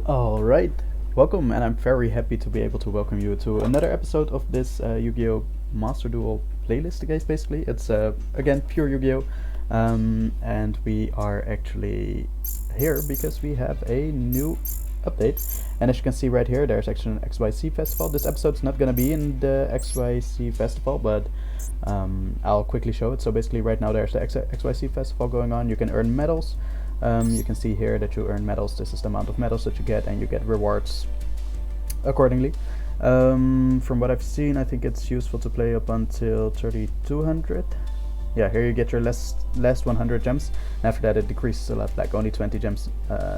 Alright, welcome, and I'm very happy to be able to welcome you to another episode of this Yu-Gi-Oh! Master Duel playlist, guys, basically. It's, again, pure Yu-Gi-Oh! And we are actually here because we have a new update. And as you can see right here, there's actually an Xyz Festival. This episode's not gonna be in the Xyz Festival, but I'll quickly show it. So basically right now there's the Xyz Festival going on. You can earn medals. You can see here that you earn medals. This is the amount of medals that you get, and you get rewards accordingly. From what I've seen, I think it's useful to play up until 3200. Yeah, here you get your last 100 gems, and after that it decreases a lot, like only 20 gems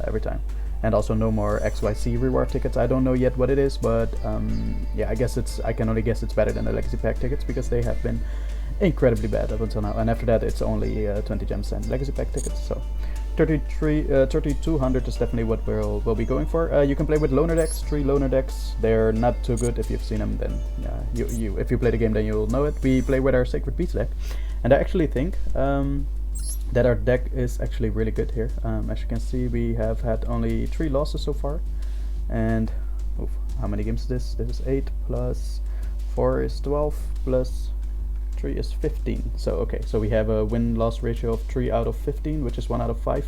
every time. And also no more XYZ reward tickets. I don't know yet what it is, but yeah, I can only guess it's better than the Legacy Pack tickets, because they have been incredibly bad up until now. And after that it's only 20 gems and Legacy Pack tickets. So 3200 is definitely what we'll be going for. You can play with loner decks, 3 loner decks. They're not too good. If you've seen them, then if you play the game, then you'll know it. We play with our Sacred Beats deck, and I actually think that our deck is actually really good here. As you can see, we have had only 3 losses so far, and how many games is this? This is 8 plus 4 is 12 plus 3 is 15. So okay, so we have a win-loss ratio of 3 out of 15, which is 1 out of 5,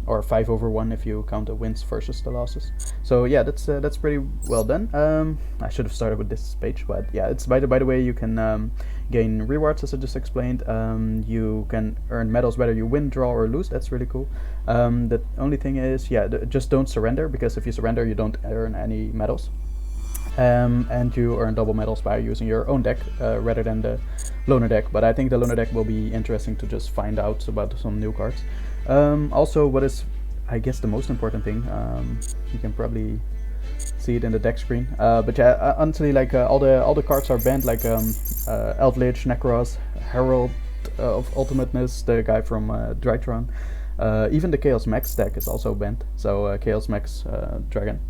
or 5/1 if you count the wins versus the losses. So yeah, that's pretty well done. I should have started with this page, but yeah, it's by the way, you can gain rewards, as I just explained. You can earn medals whether you win, draw, or lose. That's really cool. The only thing is, yeah, just don't surrender, because if you surrender, you don't earn any medals. And you earn double medals by using your own deck rather than the loner deck. But I think the loner deck will be interesting to just find out about some new cards. Also, what is, I guess, the most important thing, you can probably see it in the deck screen. But yeah, honestly, like all the cards are banned, like Eldritch, Necros, Herald of Ultimateness, the guy from Drytron. Even the Chaos Max deck is also banned. So Chaos Max Dragon.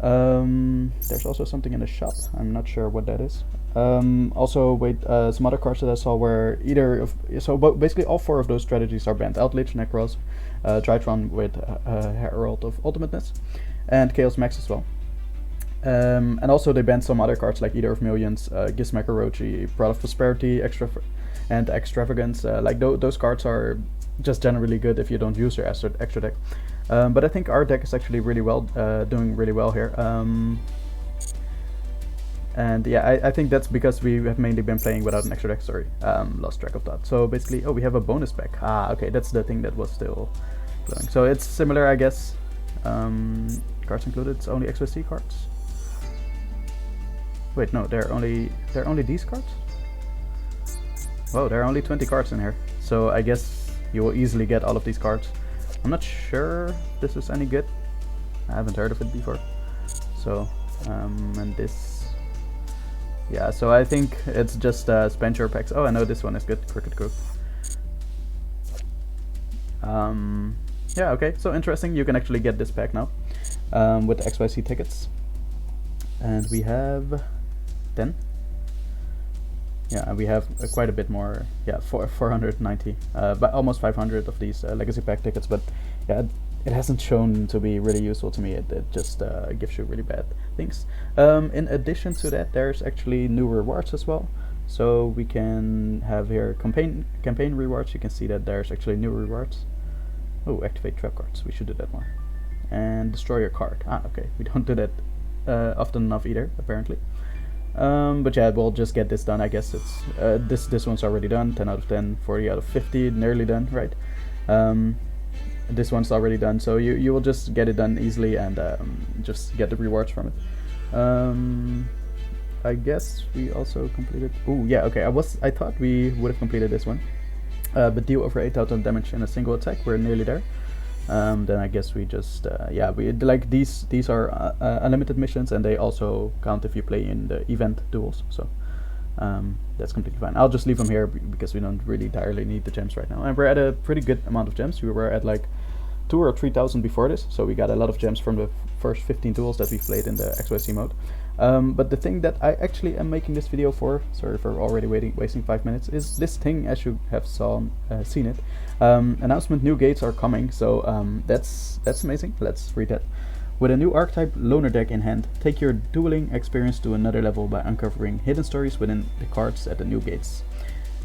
There's also something in the shop. I'm not sure what that is. Also, wait, some other cards that I saw were basically all 4 of those strategies are banned: Eldritch, Necros, Drytron with Herald of Ultimateness, and Chaos Max as well. And also they banned some other cards like Eater of Millions, Gizmek Orochi, Prod of Prosperity, and Extravagance. Like those cards are just generally good if you don't use your extra deck. But I think our deck is actually really well, doing really well here. And yeah, I think that's because we have mainly been playing without an extra deck. Sorry, lost track of that. So basically, we have a bonus pack. Okay, that's the thing that was still glowing. So it's similar, I guess. Cards included. It's only XYZ cards. Wait, no, they're only these cards. Whoa, there are only 20 cards in here. So I guess you will easily get all of these cards. I'm not sure this is any good. I haven't heard of it before. So, and this, yeah, so I think it's just spend your packs. Oh, I know this one is good, Cricket Cook. Yeah, okay, so interesting. You can actually get this pack now with the XYZ tickets. And we have 10. Yeah, we have quite a bit more. Yeah, 490, but almost 500 of these Legacy Pack tickets. But yeah, it hasn't shown to be really useful to me. It just gives you really bad things. In addition to that, there's actually new rewards as well. So we can have here campaign rewards. You can see that there's actually new rewards. Oh, activate trap cards. We should do that more. And destroy your card. Okay, we don't do that often enough either, apparently. But yeah, we'll just get this done. I guess it's this one's already done. 10 out of 10, 40 out of 50, nearly done, right? This one's already done, so you will just get it done easily and just get the rewards from it. I guess we also completed. Oh yeah, okay. I thought we would have completed this one, but deal over 8,000 damage in a single attack. We're nearly there. Then I guess we just yeah, we like these are unlimited missions, and they also count if you play in the event duels. So that's completely fine. I'll just leave them here because we don't really entirely need the gems right now, and we're at a pretty good amount of gems. We were at like 2,000 or 3,000 before this, so we got a lot of gems from the first 15 duels that we played in the XYZ mode. But the thing that I actually am making this video for, sorry for already wasting 5 minutes, is this thing, as you have seen it. Announcement: new gates are coming, so that's amazing. Let's read that. With a new archetype loner deck in hand, take your dueling experience to another level by uncovering hidden stories within the cards at the new gates.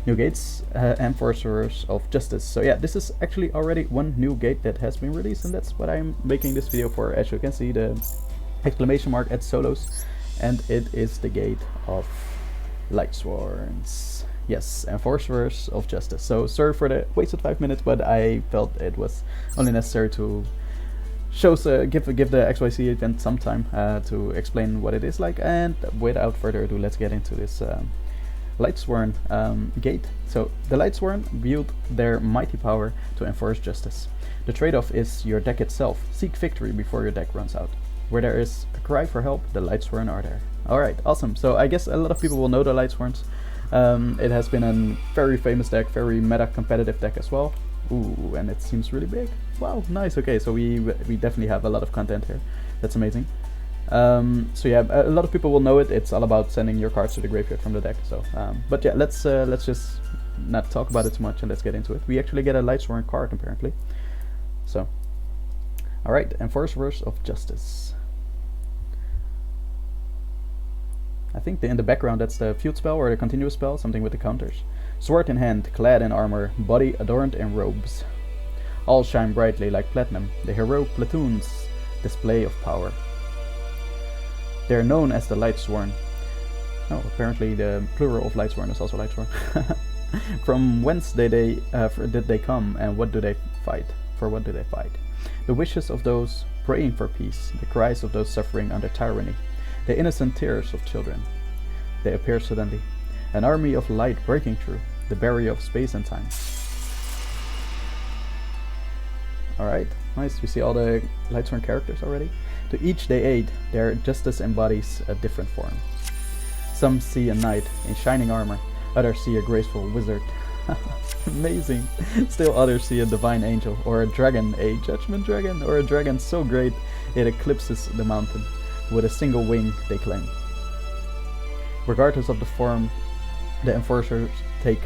New gates, Enforcers of Justice. So yeah, this is actually already one new gate that has been released, and that's what I'm making this video for. As you can see, the exclamation mark at solos, and it is the gate of Lightsworns. Yes, Enforcers of Justice. So sorry for the wasted 5 minutes, but I felt it was only necessary to give the XYZ event some time to explain what it is like. And without further ado, let's get into this Lightsworn gate. So the Lightsworn wield their mighty power to enforce justice. The trade-off is your deck itself. Seek victory before your deck runs out. Where there is a cry for help, the Lightsworn are there. Alright, awesome. So I guess a lot of people will know the Lightsworns. It has been a very famous deck, very meta competitive deck as well. Ooh, and it seems really big. Wow, nice. Okay, so we definitely have a lot of content here. That's amazing. So yeah, a lot of people will know it. It's all about sending your cards to the graveyard from the deck. So, but yeah, let's just not talk about it too much and let's get into it. We actually get a Lightsworn card apparently. So, all right, Enforcers of Justice. I think in the background that's the feud spell or the continuous spell, something with the counters. Sword in hand, clad in armor, body adorned in robes. All shine brightly like platinum, the heroic platoon's display of power. They are known as the Lightsworn. Oh, apparently the plural of Lightsworn is also Lightsworn. From whence did they come, and what do they fight? For what do they fight? The wishes of those praying for peace, the cries of those suffering under tyranny, the innocent tears of children. They appear suddenly, an army of light breaking through the barrier of space and time. Alright, nice. We see all the Lightsworn characters already. To each they aid, their justice embodies a different form. Some see a knight in shining armor, others see a graceful wizard. Amazing. Still others see a divine angel, or a dragon, a Judgement Dragon, or a dragon so great it eclipses the mountain. With a single wing they claim. Regardless of the form the Enforcers take,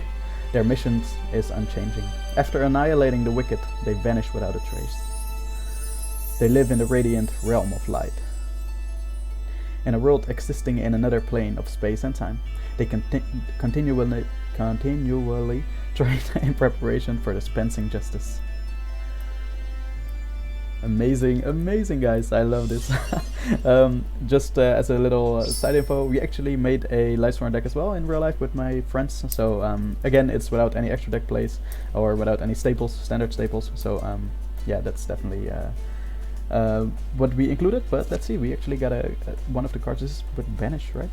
their mission is unchanging. After annihilating the wicked, they vanish without a trace. They live in the radiant realm of light. In a world existing in another plane of space and time, they continually train in preparation for dispensing justice. Amazing, amazing guys, I love this. Just as a little side info, we actually made a Lightsworn deck as well in real life with my friends. So again, it's without any extra deck plays or without any staples, standard staples. So yeah, that's definitely what we included. But let's see, we actually got one of the cards. This is with Banish, right?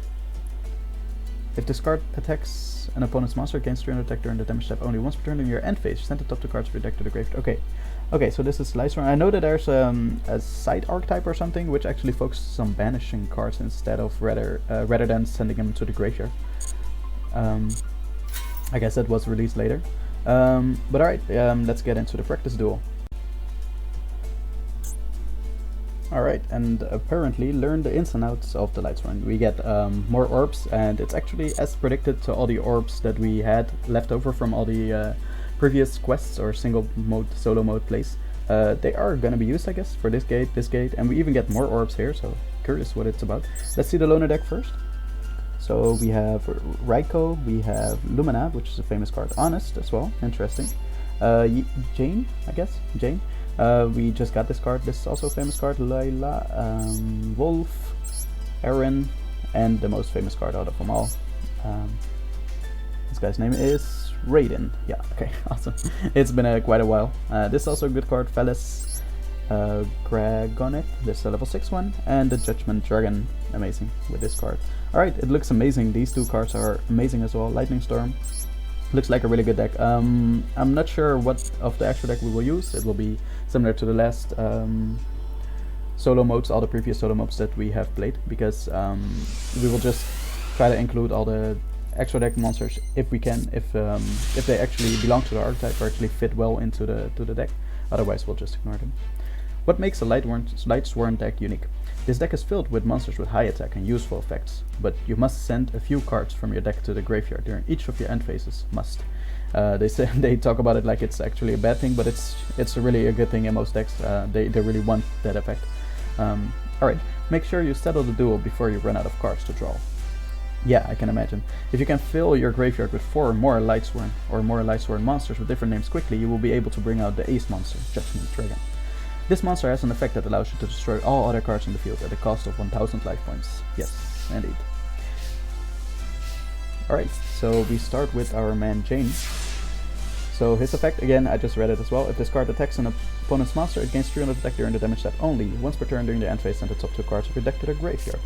If this card attacks an opponent's monster, gains 300 attack during the damage step only once per turn in your end phase. Send the top 2 cards of your deck to the graveyard. Okay. Okay, so this is Lightsworn. I know that there's a side archetype or something which actually focuses on banishing cards instead of rather than sending them to the graveyard. I guess that was released later. But alright, let's get into the practice duel. Alright, and apparently learn the ins and outs of the Lightsworn. We get more orbs, and it's actually as predicted to all the orbs that we had left over from all the previous quests or single mode, solo mode plays. They are gonna be used, I guess, for this gate, and we even get more orbs here, so curious what it's about. Let's see the loner deck first. So we have Raiko, we have Lumina, which is a famous card, Honest as well, interesting. Jane, I guess, Jane. We just got this card, this is also a famous card, Layla, Wolf, Aaron, and the most famous card out of them all. This guy's name is Raiden. Yeah, okay, awesome. It's been quite a while. This is also a good card, Felis, Gragonet, this is a level 6 one, and the Judgement Dragon, amazing with this card. Alright, it looks amazing. These 2 cards are amazing as well. Lightning Storm. Looks like a really good deck. I'm not sure what of the extra deck we will use. It will be similar to the last solo modes, all the previous solo modes that we have played, because we will just try to include all the extra deck monsters if we can, if they actually belong to the archetype or actually fit well into the deck. Otherwise we'll just ignore them. What makes a Lightsworn deck unique? This deck is filled with monsters with high attack and useful effects, but you must send a few cards from your deck to the graveyard during each of your end phases. Must. They talk about it like it's actually a bad thing, but it's really a good thing in most decks. They really want that effect. Alright, make sure you settle the duel before you run out of cards to draw. Yeah, I can imagine. If you can fill your graveyard with 4 more Lightsworn or more Lightsworn monsters with different names quickly, you will be able to bring out the ace monster, Judgement Dragon. This monster has an effect that allows you to destroy all other cards in the field at a cost of 1000 life points. Yes, indeed. Alright, so we start with our man Jane. So his effect, again, I just read it as well. If this card attacks an opponent's monster, it gains 300 attack during the damage step only. Once per turn during the end phase, send the top 2 cards of your deck to the graveyard.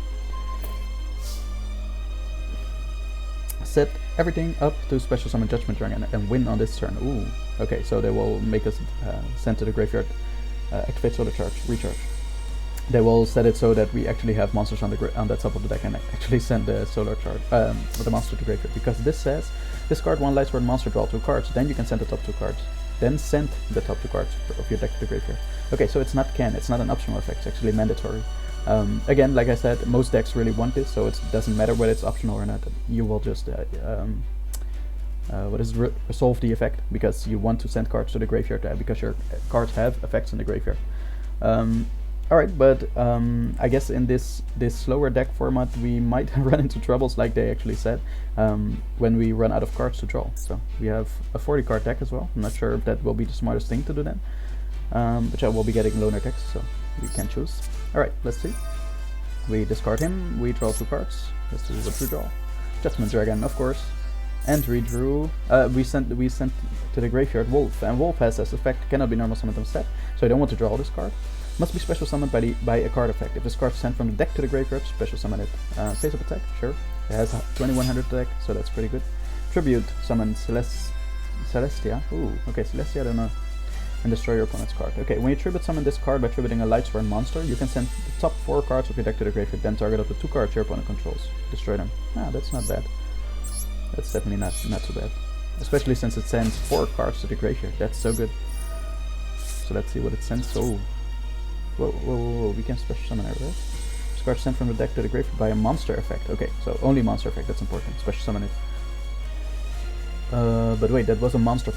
Set everything up to special summon Judgement Dragon and win on this turn. Ooh, okay, so they will make us send to the graveyard, activate solar charge, recharge. They will set it so that we actually have monsters on the top of the deck and actually send the solar charge, the monster to the graveyard. Because this says, discard 1 Lightsworn monster, draw 2 cards, then you can send the top 2 cards. Then send the top 2 cards of your deck to the graveyard. Okay, so it's not it's not an optional effect, it's actually mandatory. Again, like I said, most decks really want this, so it doesn't matter whether it's optional or not. You will just resolve the effect because you want to send cards to the graveyard because your cards have effects in the graveyard. Alright, but I guess in this slower deck format we might run into troubles, like they actually said, when we run out of cards to draw. So we have a 40 card deck as well. I'm not sure if that will be the smartest thing to do then, but I will be getting loaner decks, so we can choose. Alright, let's see. We discard him, we draw 2 cards. This is what we draw. Judgement Dragon, of course. And we drew, we sent to the graveyard Wolf, and Wolf has as effect, cannot be normal summoned on set, so I don't want to draw this card. Must be special summoned by a card effect. If this card is sent from the deck to the graveyard, special summon it. Face up attack, sure. It has 2100 attack, so that's pretty good. Tribute, summon Celestia. Ooh, okay, Celestia, I don't know. And destroy your opponent's card. Okay, when you tribute summon this card by tributing a Lightsworn monster, you can send the top 4 cards of your deck to the graveyard, then target up to 2 cards your opponent controls. Destroy them. Ah, that's not bad. That's definitely not so bad. Especially since it sends 4 cards to the graveyard. That's so good. So let's see what it sends. Oh. Whoa, we can special summon it, right? This card sent from the deck to the graveyard by a monster effect. Okay, so only monster effect, that's important. Special summon it. But wait, that was a monster.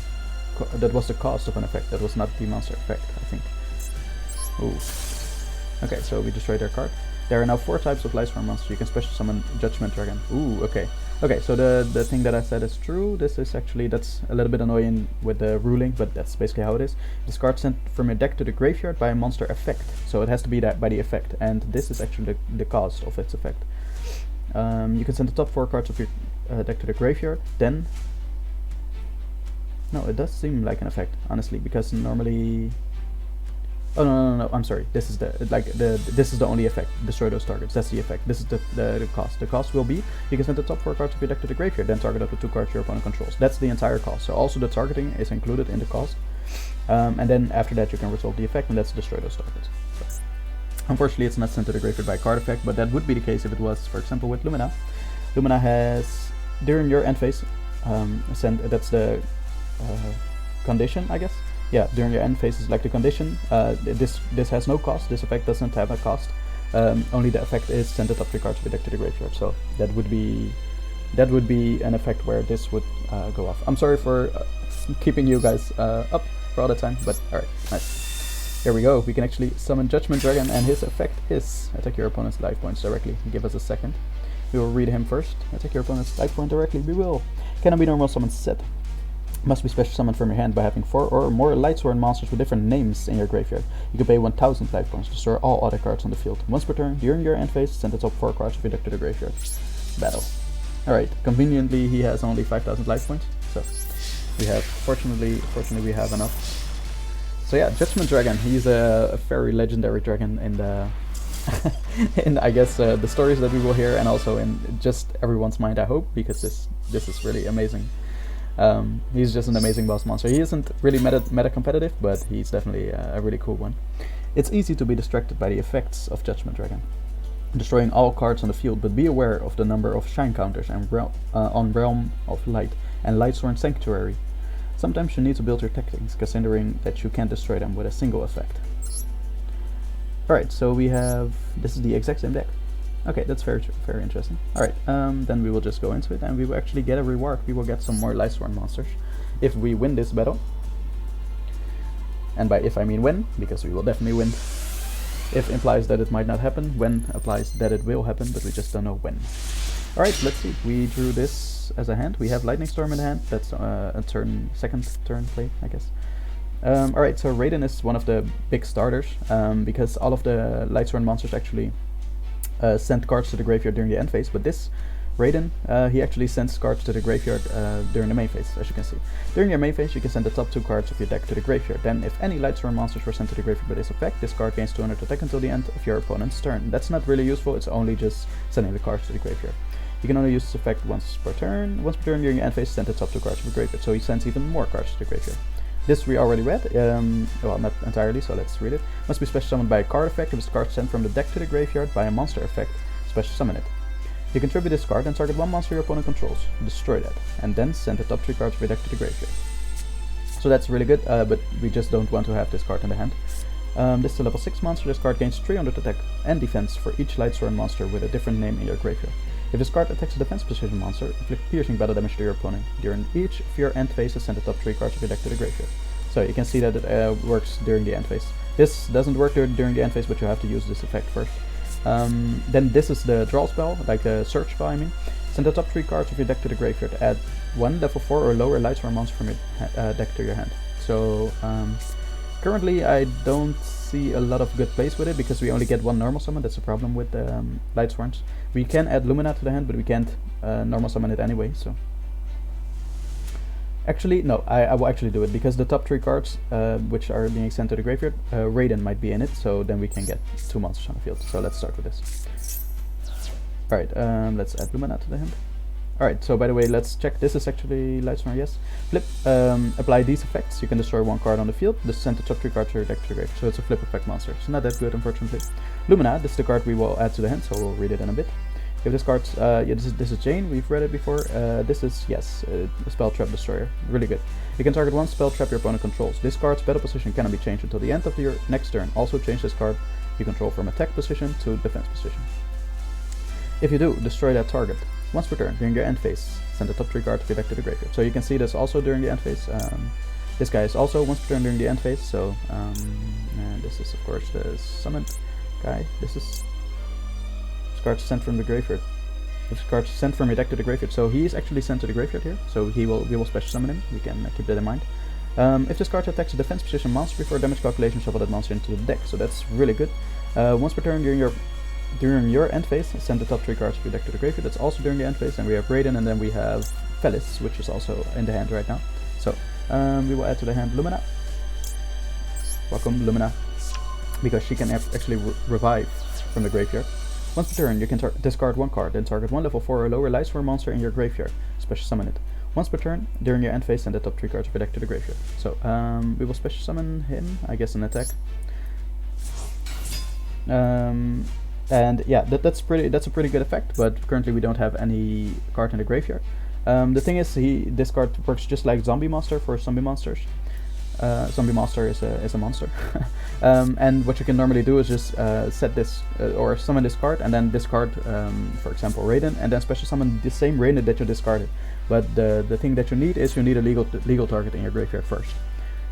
That was the cost of an effect. That was not the monster effect, I think. Ooh. Okay, so we destroyed their card. There are now 4 types of Lightsworn monsters. You can special summon Judgement Dragon. Ooh, okay. Okay, so the thing that I said is true. This is actually, that's a little bit annoying with the ruling, but that's basically how it is. This card sent from your deck to the graveyard by a monster effect. So it has to be that by the effect, and this is actually the cost of its effect. You can send the top 4 cards of your deck to the graveyard, then... No, it does seem like an effect, honestly, because normally... Oh no, I'm sorry. This is this is the only effect. Destroy those targets. That's the effect. This is the cost. The cost will be you can send the top 4 cards of your deck to the graveyard, then target up to 2 cards your opponent controls. That's the entire cost. So also the targeting is included in the cost. And then after that you can resolve the effect, and that's destroy those targets. So, unfortunately, it's not sent to the graveyard by card effect, but that would be the case if it was, for example, with Lumina. Lumina has during your end phase that's the condition, I guess. Yeah, during your end phase is like the condition. This has no cost. This effect doesn't have a cost. Only the effect is send the top 3 cards of your deck to the graveyard. So that would be an effect where this would go off. I'm sorry for keeping you guys up for all the time, but alright, nice. Here we go. We can actually summon Judgement Dragon, and his effect is attack your opponent's life points directly. Give us a second. We will read him first. Attack your opponent's life point directly. We will. Cannot be normal summon set. Must be special summoned from your hand by having 4 or more Lightsworn monsters with different names in your graveyard. You can pay 1000 life points to destroy all other cards on the field. Once per turn, during your end phase, send the top 4 cards of your deck to the graveyard. Battle. Alright, conveniently he has only 5000 life points, so we have, fortunately we have enough. So yeah, Judgement Dragon, he's a very legendary dragon in the in I guess the stories that we will hear, and also in just everyone's mind, I hope, because this is really amazing. He's just an amazing boss monster. He isn't really meta competitive, but he's definitely a really cool one. It's easy to be distracted by the effects of Judgement Dragon, destroying all cards on the field, but be aware of the number of shine counters and on Realm of Light and Lightsworn Sanctuary. Sometimes you need to build your tactics, considering that you can't destroy them with a single effect. Alright, so we have, this is the exact same deck. Okay, that's very interesting. Alright, then we will just go into it and we will actually get a reward. We will get some more Lightsworn monsters if we win this battle. And by if I mean win, because we will definitely win. If implies that it might not happen, when applies that it will happen, but we just don't know when. Alright, let's see. We drew this as a hand. We have Lightning Storm in the hand. That's a second turn play, I guess. Alright, so Raiden is one of the big starters, because all of the Lightsworn monsters actually send cards to the graveyard during the end phase, but this Raiden, he actually sends cards to the graveyard during the main phase, as you can see. During your main phase, you can send the top 2 cards of your deck to the graveyard. Then, if any Lightsworn monsters were sent to the graveyard by this effect, this card gains 200 attack until the end of your opponent's turn. That's not really useful, it's only just sending the cards to the graveyard. You can only use this effect once per turn. Once per turn during your end phase, send the top 2 cards to the graveyard, so he sends even more cards to the graveyard. This we already read, well, not entirely, so let's read it. Must be special summoned by a card effect. If this card sent from the deck to the graveyard by a monster effect, special summon it. You contribute this card and target one monster your opponent controls. Destroy that, and then send the top 3 cards of your deck to the graveyard. So that's really good, but we just don't want to have this card in the hand. This is a level 6 monster. This card gains 300 attack and defense for each Lightsworn monster with a different name in your graveyard. If this card attacks a defense position monster, inflict piercing battle damage to your opponent. During each of your end phases, send the top 3 cards of your deck to the graveyard. So you can see that it works during the end phase. This doesn't work during the end phase, but you have to use this effect first. Then this is the draw spell, like the search spell I mean. Send the top 3 cards of your deck to the graveyard. Add 1 level 4 or lower Lightsworn monster from your deck to your hand. So currently I don't see a lot of good plays with it, because we only get 1 normal summon. That's the problem with the Lightsworns. We can add Lumina to the hand, but we can't normal summon it anyway, so... Actually, no, I will actually do it, because the top 3 cards, which are being sent to the graveyard, Raiden might be in it, so then we can get 2 monsters on the field. So let's start with this. Alright, let's add Lumina to the hand. Alright, so by the way, let's check. This is actually Lightsworn, yes. Flip, apply these effects. You can destroy 1 card on the field. Just send the top 3 cards to your deck to the graveyard. So it's a flip effect monster. It's not that good, unfortunately. Lumina, this is the card we will add to the hand, so we'll read it in a bit. If this card, yeah, this is Jane, we've read it before. This is, yes, a Spell Trap Destroyer. Really good. You can target 1 spell trap your opponent controls. This card's battle position cannot be changed until the end of your next turn. Also change this card you control from attack position to defense position. If you do, destroy that target. Once per turn, during your end phase, send the top 3 cards of your deck to the graveyard. So you can see this also during the end phase. This guy is also once per turn during the end phase, so... and this is, of course, the summoned guy. This card sent from the graveyard. This card sent from your deck to the graveyard. So he is actually sent to the graveyard here. So we will special summon him. We can keep that in mind. If this card attacks a defense position monster before damage calculation, shuffle that monster into the deck. So that's really good. Once per turn during your end phase, send the top 3 cards of your deck to the graveyard. That's also during the end phase. And we have Raiden, and then we have Felis, which is also in the hand right now. So we will add to the hand Lumina. Welcome, Lumina, because she can actually revive from the graveyard. Once per turn, you can discard 1 card, then target 1 level 4 or lower Lightsworn monster in your graveyard. Special summon it. Once per turn, during your end phase, send the top 3 cards of your deck to the graveyard. So, we will special summon him, I guess, an attack. And yeah, that's a pretty good effect, but currently we don't have any card in the graveyard. The thing is, this card works just like Zombie Monster for zombie monsters. Zombie Monster is a monster. And what you can normally do is just set this or summon this card, and then discard, for example, Raiden, and then special summon the same Raiden that you discarded. But the thing that you need is you need a legal target in your graveyard first.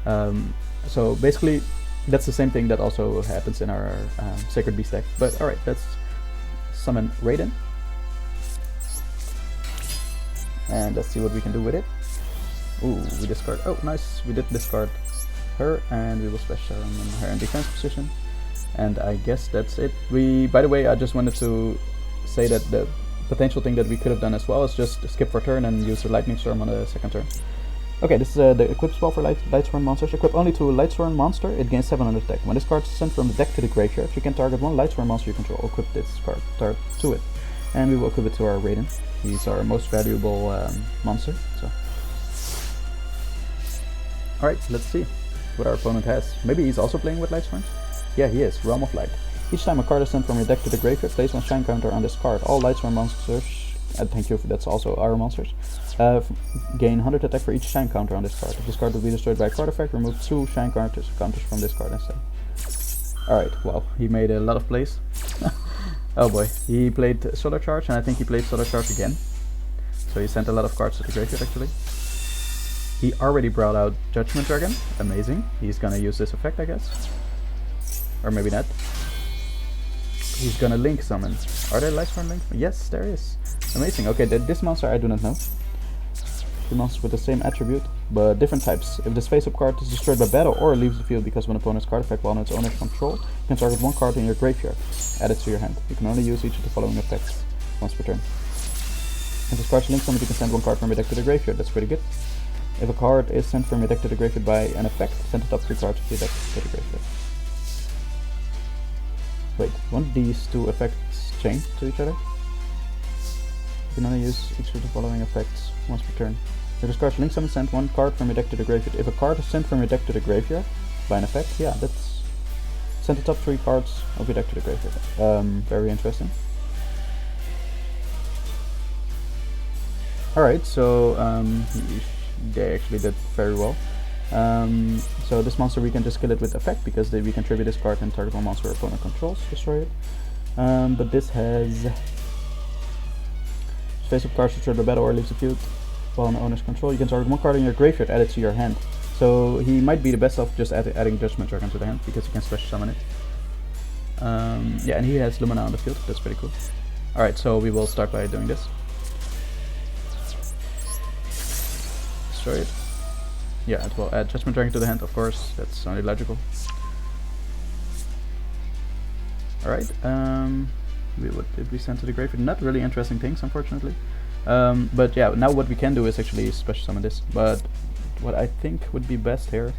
So basically, that's the same thing that also happens in our Sacred Beast deck. But alright, let's summon Raiden. And let's see what we can do with it. Ooh, we discard. Oh, nice. We did discard her, and we will special summon her in defense position. And I guess that's it. By the way, I just wanted to say that the potential thing that we could have done as well is just skip for turn and use the Lightning Storm on the second turn. Okay, this is the equip spell for Lightsworn monsters. Equip only to a Lightsworn monster, it gains 700 attack. When this card is sent from the deck to the graveyard, you can target 1 Lightsworn monster you control. Equip this card to it. And we will equip it to our Raiden. He's our most valuable monster. So. Alright, let's see what our opponent has. Maybe he's also playing with Lightsworns? Yeah, he is. Realm of Light. Each time a card is sent from your deck to the graveyard, place 1 shine counter on this card. All Lightsworn monsters, and thank you, that's also our monsters, gain 100 attack for each shine counter on this card. If this card will be destroyed by a card effect, remove 2 shine counters from this card instead. Alright, well, he made a lot of plays. Oh boy, he played Solar Charge, and I think he played Solar Charge again. So he sent a lot of cards to the graveyard actually. He already brought out Judgement Dragon, amazing. He's gonna use this effect, I guess. Or maybe not. He's gonna Link summon. Are there Lightsworn Link? Yes, there is. Amazing. Okay, this monster I do not know. Two monsters with the same attribute, but different types. If this face-up card is destroyed by battle or leaves the field because of an opponent's card effect while in its owner's control, you can target one card in your graveyard. Add it to your hand. You can only use each of the following effects once per turn. If this card is Link summoned, you can send one card from your deck to the graveyard. That's pretty good. If a card is sent from your deck to the graveyard by an effect, send the top 3 cards of your deck to the graveyard. Wait, won't these two effects chain to each other? You can only use each of the following effects once per turn. If this card is Link summon, send one card from your deck to the graveyard. If a card is sent from your deck to the graveyard by an effect, yeah, that's... Send the top 3 cards of your deck to the graveyard. Very interesting. Alright, so they actually did very well. So this monster we can just kill it with effect because we can tribute this card and target one monster or opponent controls, destroy it. But this has face-up cards destroyed by battle or leaves the field while in the owner's control. You can target one card in your graveyard, add it to your hand. So he might be the best off just adding Judgement Dragon to the hand because he can special summon it. Yeah, and he has Lumina on the field. That's pretty cool. Alright, so we will start by doing this. Destroy it. Yeah, it will add Judgement Dragon to the hand, of course. That's only logical. Alright, what did we send to the graveyard? Not really interesting things, unfortunately. But yeah, now what we can do is actually special summon this. But what I think would be best here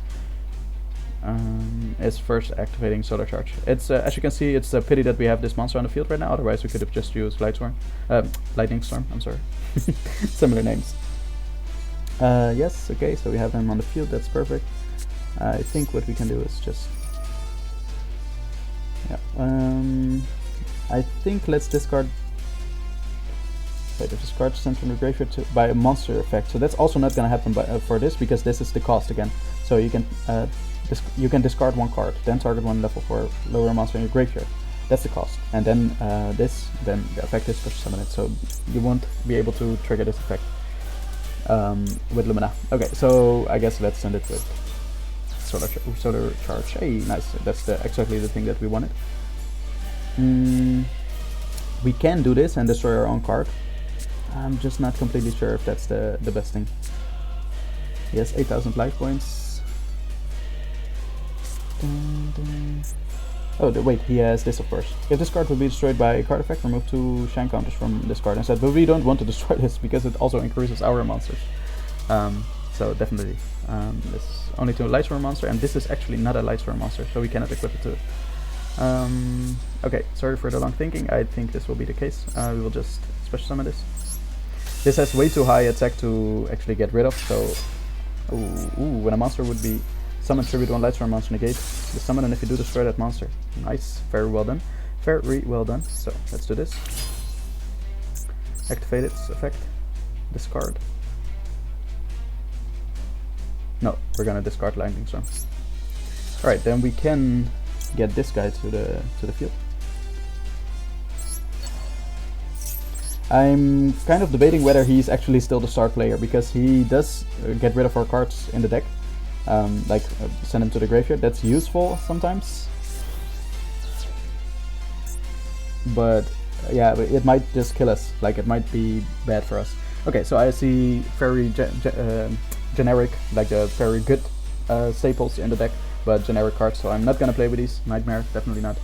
is first activating Solar Charge. It's as you can see, it's a pity that we have this monster on the field right now. Otherwise, we could have just used Lightning Storm. I'm sorry, similar names. Yes, okay, so we have him on the field. That's perfect. I think what we can do is just I think let's discard. Wait, if this card is sent from the graveyard by a monster effect, so that's also not going to happen for this because this is the cost again. So you can discard one card, then target one level 4 lower monster in your graveyard. That's the cost, and then then the effect is special summon it. So you won't be able to trigger this effect with Lumina. Okay, so I guess let's send it with Solar Charge. Hey, nice. That's exactly the thing that we wanted. We can do this and destroy our own card. I'm just not completely sure if that's the best thing. He has 8,000 life points. Oh, wait, he has this, of course. If this card would be destroyed by a card effect, remove 2 shine counters from this card instead. But we don't want to destroy this because it also increases our monsters. So definitely, this is only to a Lightsworn monster, and this is actually not a Lightsworn monster, so we cannot equip it to it. Okay, sorry for the long thinking. I think this will be the case. We will just special summon this. This has way too high attack to actually get rid of, so... when a monster would be summoned, tribute one Lightsworn monster negate the summon, and if you do, destroy that monster. Nice, very well done. Very well done. So, let's do this. Activate its effect. Discard. No, we're gonna discard Lightning Storm. Alright, then we can get this guy to the field. I'm kind of debating whether he's actually still the start player, because he does get rid of our cards in the deck, send him to the graveyard. That's useful sometimes, but yeah, it might just kill us. Like, it might be bad for us. Okay, so I see very generic, like the very good staples in the deck, but generic cards, so I'm not gonna play with these. Nightmare, definitely not.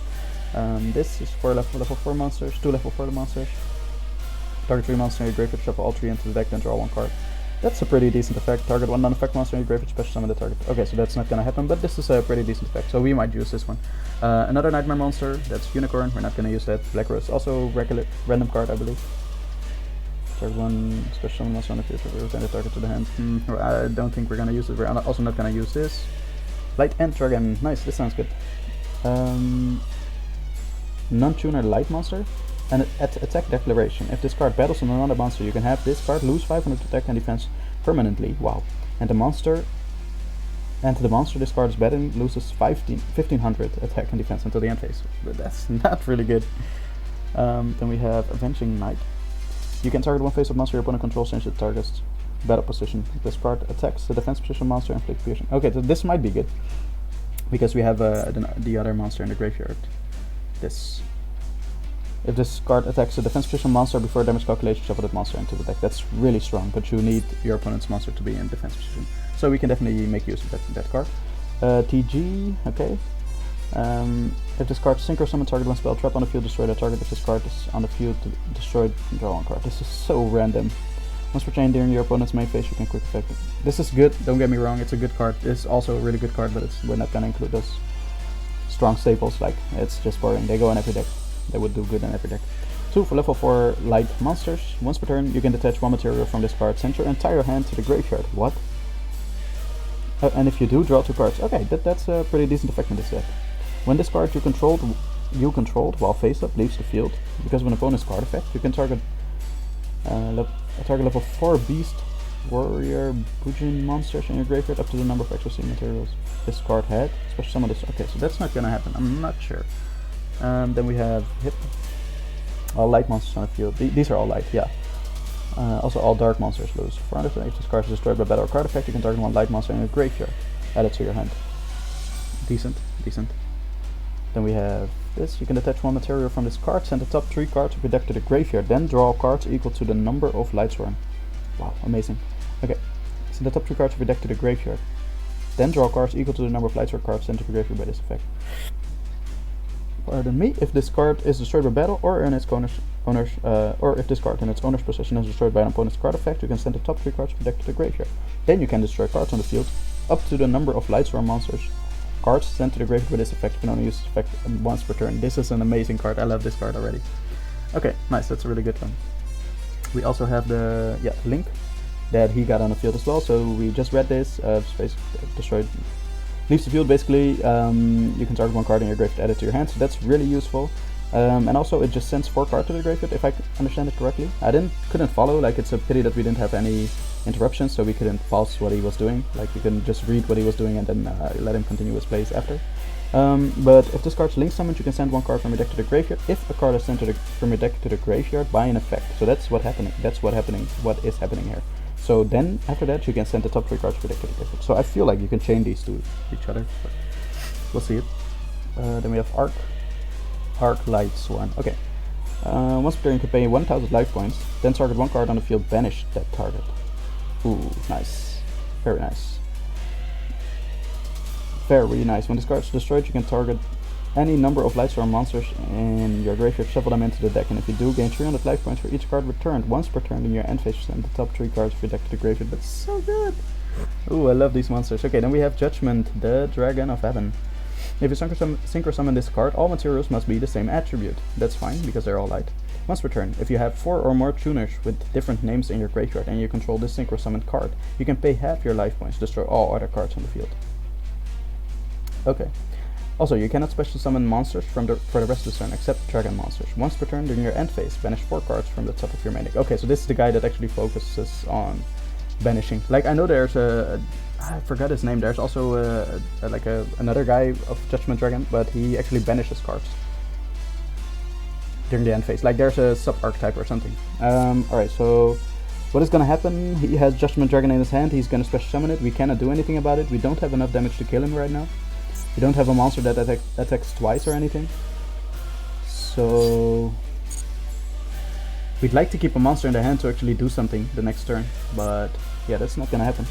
This is 4 level 4 monsters, 2 level 4 monsters. Target 3 monsters in your graveyard, shuffle all 3 into the deck, then draw 1 card. That's a pretty decent effect. Target 1 non-effect monster in your graveyard, special summon the target. Okay, so that's not gonna happen, but this is a pretty decent effect, so we might use this one. Another Nightmare monster, that's Unicorn, we're not gonna use that. Black Rose, also regular random card, I believe. Target 1 special summon monster on the field, return the target to the hand. I don't think we're gonna use it. We're also not gonna use this. Light and Dragon, nice, this sounds good. Non-tuner Light monster. And at attack declaration, if this card battles on another monster, you can have this card lose 500 attack and defense permanently. Wow. And the monster And the monster this card is betting loses 1500 attack and defense until the end phase. But that's not really good. Then we have Avenging Knight. You can target one face of monster your opponent controls change the target's battle position. This card attacks the defense position monster and inflicts piercing. Okay, so this might be good. Because we have the other monster in the graveyard. If this card attacks a defense position monster before damage calculation, shuffle that monster into the deck. That's really strong, but you need your opponent's monster to be in defense position. So we can definitely make use of that card. TG, okay. If this card synchro summon target one spell trap on the field, destroy that target. If this card is on the field, to destroy draw one card. This is so random. Once per chain during your opponent's main phase, you can quick effect it. This is good, don't get me wrong, it's a good card. This is also a really good card, but we're not gonna include those strong staples, like, it's just boring. They go in every deck. They would do good in every deck. 2 for level 4 light monsters. Once per turn, you can detach one material from this card. Send your entire hand to the graveyard. What? And if you do, draw 2 cards. Okay, that's a pretty decent effect in this deck. When this card you controlled while face up leaves the field, because of an opponent's card effect, you can target level 4 beast, warrior, Bujin monsters in your graveyard up to the number of extra materials this card had. Especially some of this. Okay, so that's not gonna happen. I'm not sure. Then we have hip. All light monsters on the field. These are all light, yeah. Also all dark monsters lose. 400, if this card is destroyed by battle or card effect, you can target one light monster in your graveyard. Add it to your hand. Decent. Then we have this. You can detach one material from this card, send the top 3 cards of your deck to the graveyard, then draw cards equal to the number of Lightsworns. Wow, amazing. Okay, send the top 3 cards of your deck to the graveyard, then draw cards equal to the number of Lightsworn cards sent to the graveyard by this effect. Pardon me, if this card is destroyed by battle or in its or if this card in its owner's possession is destroyed by an opponent's card effect, you can send the top 3 cards of your deck to the graveyard. Then you can destroy cards on the field up to the number of Lightsworn monsters. Cards sent to the graveyard with this effect, you can only use this effect once per turn. This is an amazing card, I love this card already. Okay, nice, that's a really good one. We also have the Link that he got on the field as well, so we just read this, space destroyed, leaves the field basically, you can target one card in your graveyard, add it to your hand, so that's really useful. And also it just sends 4 cards to the graveyard, if I understand it correctly. I couldn't follow, like it's a pity that we didn't have any interruptions, so we couldn't pause what he was doing. Like you can just read what he was doing and then let him continue his plays after. But if this card's link summoned, you can send one card from your deck to the graveyard if a card is sent from your deck to the graveyard by an effect. So that's what is happening here. So then after that you can send the top 3 cards from your deck to the graveyard. So I feel like you can chain these to each other, but we'll see it. Then we have Arc Lightsworn. Okay. Once per turn you can pay 1000 life points, then target one card on the field, banish that target. Ooh, nice. Very nice. Very nice. When this card is destroyed, you can target any number of Lightsworn monsters in your graveyard, shuffle them into the deck, and if you do, gain 300 life points for each card returned once per turn in your end phase, and the top 3 cards of your deck to the graveyard. That's so good! Ooh, I love these monsters. Okay, then we have Judgement, the Dragon of Heaven. If you synchro summon this card, all materials must be the same attribute. That's fine, because they're all light. Once per turn, if you have 4 or more tuners with different names in your graveyard and you control this synchro summoned card, you can pay half your life points to destroy all other cards on the field. Okay. Also, you cannot special summon monsters for the rest of the turn except dragon monsters. Once per turn during your end phase, banish 4 cards from the top of your main deck. Okay, so this is the guy that actually focuses on banishing. Like, I know there's I forgot his name. There's also another guy of Judgement Dragon, but he actually banishes cards during the end phase. Like there's a sub-archetype or something. Alright, so what is gonna happen? He has Judgement Dragon in his hand, he's gonna special summon it, we cannot do anything about it, we don't have enough damage to kill him right now. We don't have a monster that attacks twice or anything. So we'd like to keep a monster in the hand to actually do something the next turn, but yeah, that's not gonna happen.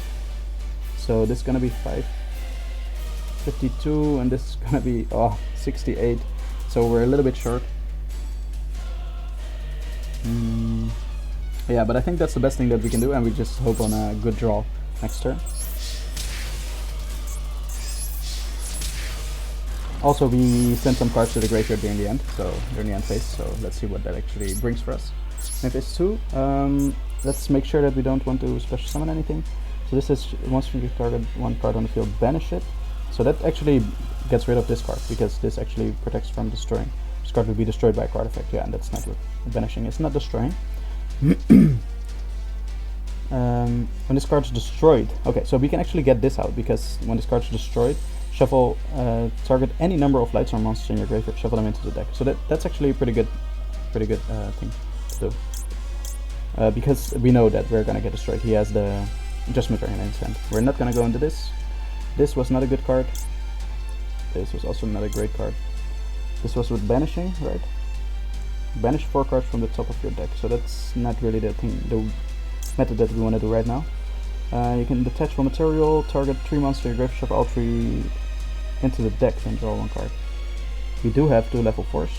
So this is gonna be 552 and this is gonna be 68. So we're a little bit short. Yeah, but I think that's the best thing that we can do, and we just hope on a good draw next turn. Also, we sent some cards to the graveyard during the end, so during the end phase. So let's see what that actually brings for us. In phase 2, let's make sure that we don't want to special summon anything. So this is once you target one card on the field, banish it. So that actually gets rid of this card, because this actually protects from destroying. This card will be destroyed by a card effect, yeah, and that's not what banishing is, not destroying. When this card's destroyed, okay, so we can actually get this out, because when this card's destroyed, shuffle, target any number of Lightsworn monsters in your graveyard, shuffle them into the deck. So that's actually a pretty good thing to do. Because we know that we're gonna get destroyed. He has the Judgement Dragon in his hand. We're not gonna go into this. This was not a good card. This was also not a great card. This was with banishing, right? Banish 4 cards from the top of your deck. So that's not really the method that we want to do right now. You can detach one material, target 3 monsters in your graveyard, shuffle all 3 into the deck, and draw 1 card. We do have 2 level 4s.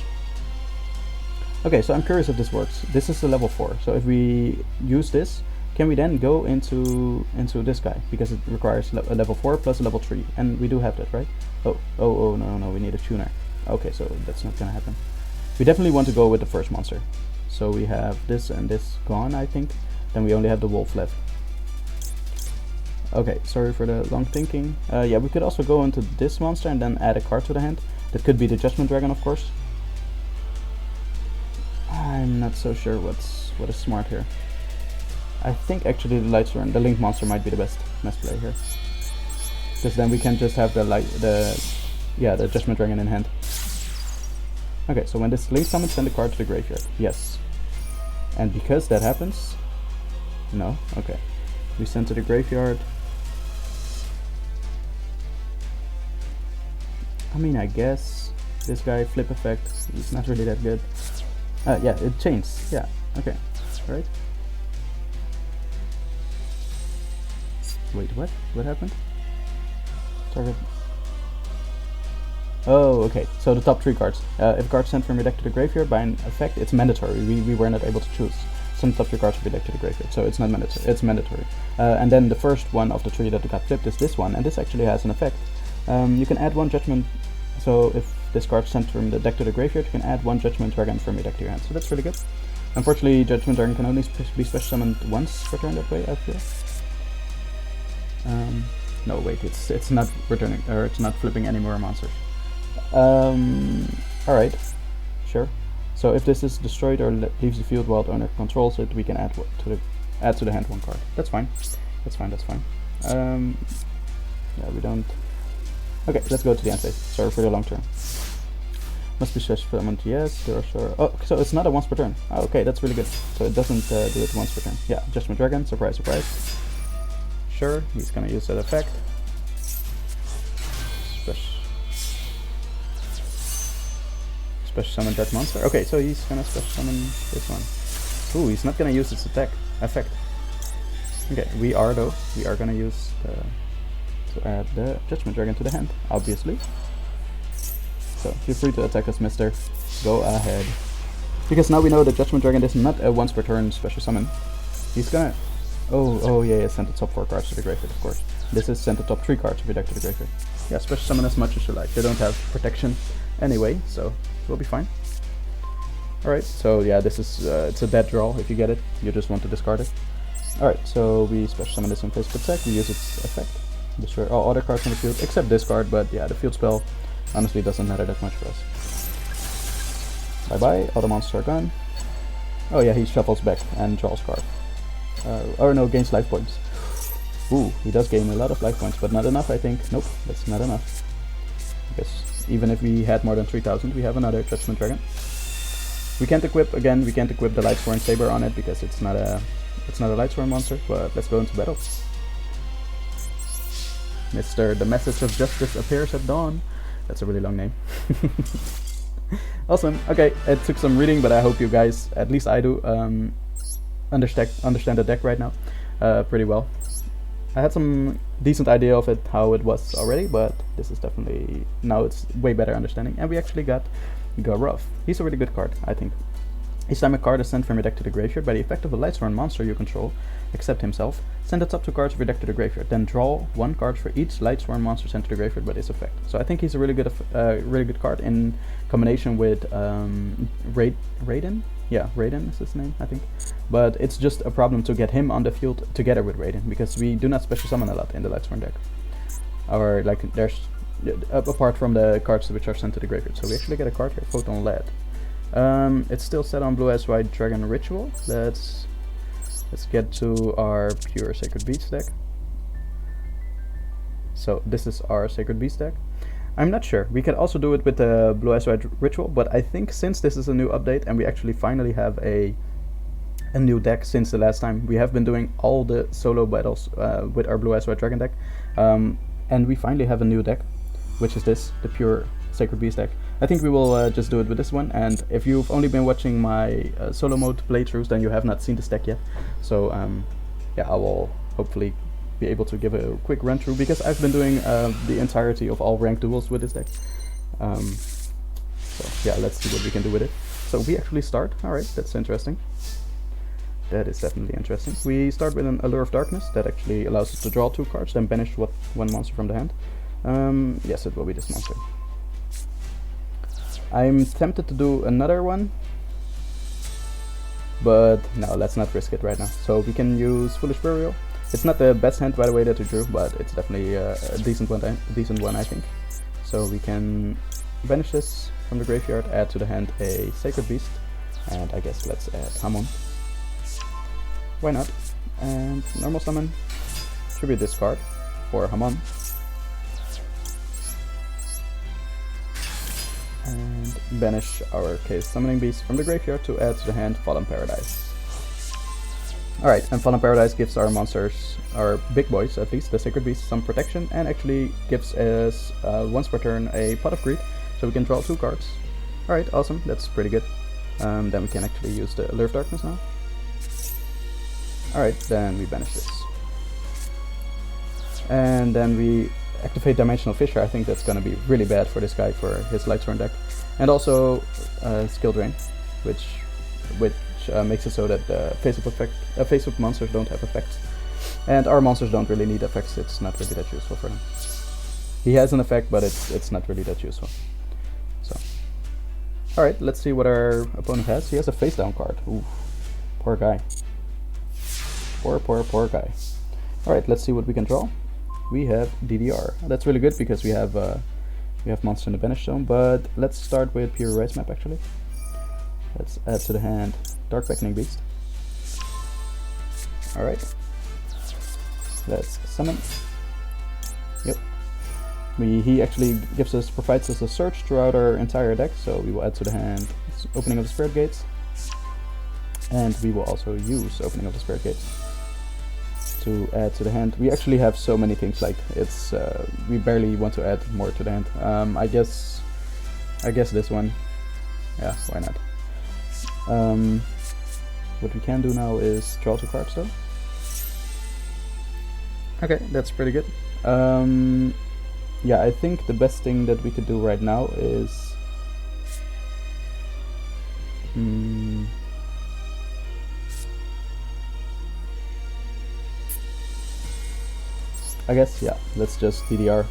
Okay, so I'm curious if this works. This is a level 4, so if we use this, can we then go into this guy? Because it requires a level 4 plus a level 3, and we do have that, right? Oh, no, we need a tuner. Okay, so that's not gonna happen. We definitely want to go with the first monster. So we have this and this gone, I think. Then we only have the wolf left. Okay, sorry for the long thinking. Yeah, we could also go into this monster and then add a card to the hand. That could be the Judgement Dragon, of course. I'm not so sure what is smart here. I think actually the Lightsworn, the Link monster, might be the best play here. Because then we can just have the Judgement Dragon in hand. Okay, so when this Link summons, send a card to the graveyard. Yes. And because that happens... No? Okay. We send to the graveyard. I mean, I guess this guy, flip effect, he's not really that good. Yeah, it changed. Yeah, okay. Right? Wait, what? What happened? Target... Oh, okay. So the top 3 cards. If cards sent from your deck to the graveyard by an effect, it's mandatory. We were not able to choose. Send the top 3 cards from your deck to the graveyard. So it's not mandatory. It's mandatory. And then the first one of the 3 that got flipped is this one, and this actually has an effect. You can add 1 Judgment. So if this card sent from the deck to the graveyard, you can add 1 Judgement Dragon from your deck to your hand. So that's really good. Unfortunately, Judgement Dragon can only be special summoned once per turn that way, I feel. No, wait, it's not returning, or it's not flipping any more monsters. Alright, sure. So if this is destroyed or leaves the field while the owner controls it, we can add to the hand 1 card. That's fine. That's fine. Yeah, we don't... Okay, let's go to the end phase. Sorry for the long term. Must be special summoned, yes, there are sure. Oh, so it's not a once per turn. Oh, okay, that's really good. So it doesn't do it once per turn. Yeah, Judgement Dragon, surprise, surprise. Sure, he's gonna use that effect. Special summon that monster. Okay, so he's gonna special summon this one. Ooh, he's not gonna use its effect. Okay, we are gonna use to add the Judgement Dragon to the hand, obviously. So feel free to attack us, mister. Go ahead. Because now we know that Judgement Dragon is not a once per turn special summon. He's gonna... Oh yeah, send the top 4 cards to the graveyard, of course. This is send the top 3 cards of your deck to the graveyard. Yeah, special summon as much as you like. They don't have protection anyway, so we'll be fine. Alright, so yeah, this is it's a dead draw if you get it. You just want to discard it. Alright, so we special summon this in physical attack. We use its effect. Destroy all other cards on the field except this card, but yeah, the field spell honestly doesn't matter that much for us. Bye bye, all the monsters are gone. Oh yeah, he shuffles back and draws card. Or no, gains life points. Ooh, he does gain a lot of life points, but not enough, I think. Nope, that's not enough. Because even if we had more than 3000, we have another Judgement Dragon. We can't equip, again, we can't equip the Lightsworn Saber on it because it's not a Lightsworn monster, but let's go into battle. Mr. The Message of Justice appears at dawn. That's a really long name. Awesome. Okay, it took some reading, but I hope you guys, at least I do, understand the deck right now pretty well. I had some decent idea of it, how it was already, but this is definitely, now it's way better understanding. And we actually got Garuff. He's a really good card, I think. Each time a card is sent from your deck to the graveyard by the effect of a Lightsworn monster you control, except himself, send the top 2 cards of your deck to the graveyard. Then draw 1 card for each Lightsworn monster sent to the graveyard by this effect. So I think he's a really good card in combination with Raiden. Yeah, Raiden is his name, I think. But it's just a problem to get him on the field together with Raiden, because we do not special summon a lot in the Lightsworn deck. Or like there's apart from the cards which are sent to the graveyard. So we actually get a card here, Photon Lead. It's still set on Blue Eyes White Dragon Ritual. That's Let's get to our pure Sacred Beast deck. So this is our Sacred Beast deck. I'm not sure. We could also do it with the Blue Eyes White Ritual, but I think since this is a new update and we actually finally have a new deck since the last time, we have been doing all the solo battles with our Blue Eyes White Dragon deck, and we finally have a new deck, which is this, the pure Sacred Beast deck. I think we will just do it with this one, and if you've only been watching my solo mode playthroughs, then you have not seen this deck yet. So yeah, I will hopefully be able to give a quick run through, because I've been doing the entirety of all ranked duels with this deck. So yeah, let's see what we can do with it. So we actually start, alright, that's interesting. That is definitely interesting. We start with an Allure of Darkness that actually allows us to draw 2 cards, then banish one monster from the hand. Yes, it will be this monster. I'm tempted to do another one, but no, let's not risk it right now. So we can use Foolish Burial. It's not the best hand, by the way, that we drew, but it's definitely a decent one, I think. So we can banish this from the graveyard, add to the hand a Sacred Beast, and I guess let's add Hamon. Why not? And normal summon, tribute this card for Hamon. And banish our Case Summoning Beast from the graveyard to add to the hand Fallen Paradise. Alright, and Fallen Paradise gives our monsters, our big boys at least, the Sacred Beast, some protection, and actually gives us once per turn a Pot of Greed, so we can draw 2 cards. Alright, awesome, that's pretty good. Then we can actually use the Allure of Darkness now. Alright, then we banish this. And then we activate Dimensional Fissure. I think that's gonna be really bad for this guy for his Lightsworn deck. And also Skill Drain, which makes it so that face-up monsters don't have effects. And our monsters don't really need effects, it's not really that useful for them. He has an effect, but it's not really that useful. So, alright, let's see what our opponent has. He has a face-down card. Ooh, poor guy. Poor guy. Alright, let's see what we can draw. We have DDR. That's really good because we have monster in the banish zone, but let's start with pure Rise Map actually. Let's add to the hand Dark Beckoning Beast. Alright. Let's summon. Yep. He actually provides us a search throughout our entire deck, so we will add to the hand Opening of the Spirit Gates. And we will also use Opening of the Spirit Gates to add to the hand. We actually have so many things, like it's we barely want to add more to the hand. I guess this one. Yeah, why not? What we can do now is draw 2 cards though. Okay, that's pretty good. Yeah, I think the best thing that we could do right now is I guess, yeah, let's just DDR.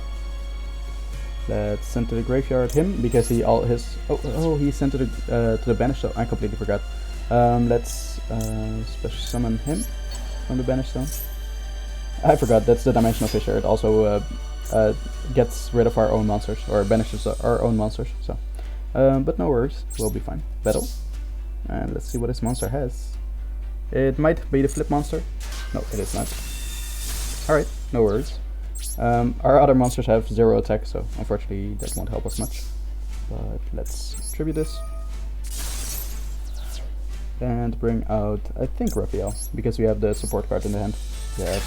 Let's send to the graveyard him, because he sent to the banish zone. I completely forgot. Let's special summon him from the banish zone. I forgot, that's the Dimensional Fissure. It also gets rid of our own monsters, or banishes our own monsters. So, but no worries, we'll be fine. Battle, and let's see what this monster has. It might be the flip monster. No, it is not. Alright, no worries. Our other monsters have 0 attack, so unfortunately that won't help us much. But let's tribute this. And bring out, I think, Raphael, because we have the support card in the hand. We have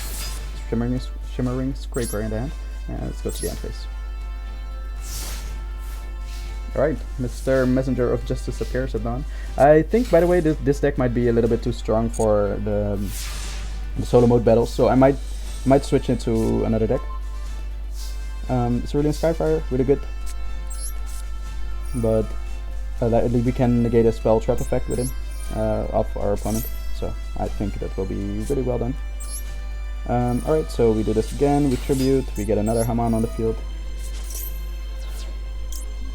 Shimmering Scraper in the hand. And let's go to the end phase. Alright, Mr. Messenger of Justice appears at dawn. I think, by the way, this deck might be a little bit too strong for the solo mode battles, so I might switch into another deck. Cerulean Skyfire, really good. But we can negate a spell trap effect with him of our opponent, so I think that will be really well done. Alright, so we do this again, we tribute, we get another Hamon on the field.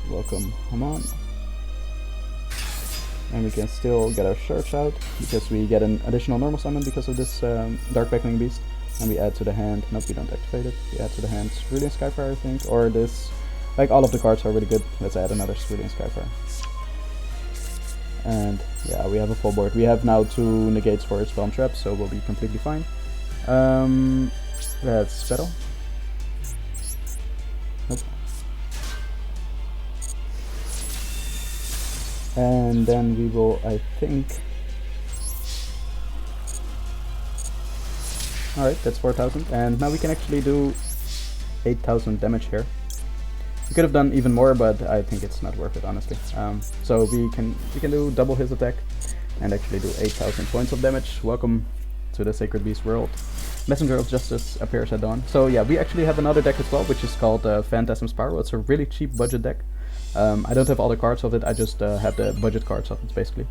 Welcome Hamon. And we can still get our search out, because we get an additional normal summon because of this Dark Beckoning Beast. And we add to the hand, nope, we don't activate it, we add to the hand Cerulean Skyfire, I think, or this, like all of the cards are really good. Let's add another Cerulean Skyfire. And yeah, we have a full board. We have now 2 negates for his spell traps, so we'll be completely fine. Let's battle. Nope. And then we will, I think... Alright, that's 4,000. And now we can actually do 8,000 damage here. We could have done even more, but I think it's not worth it, honestly. So we can do double his attack and actually do 8,000 points of damage. Welcome to the Sacred Beast world. Messenger of Justice appears at dawn. So yeah, we actually have another deck as well, which is called Phantasm Spiral. It's a really cheap budget deck. I don't have all the cards of it, I just have the budget cards of it, basically.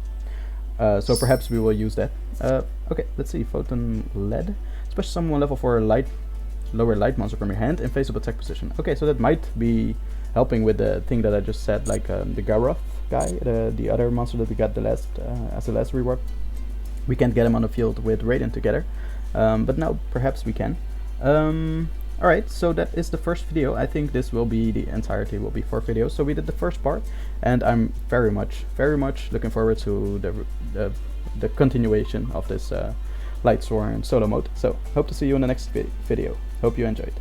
So perhaps we will use that. Okay, let's see. Photon Lead. Special summon level 4 lower light monster from your hand in face of attack position. Okay, so that might be helping with the thing that I just said, like the Garoth guy, the other monster that we got as the last reward. We can't get him on the field with Radiant together, but now perhaps we can. Alright, so that is the first video. I think this will be the entirety, will be 4 videos. So we did the first part, and I'm very much looking forward to the continuation of this Lightsworns solo mode. So hope to see you in the next video. Hope you enjoyed.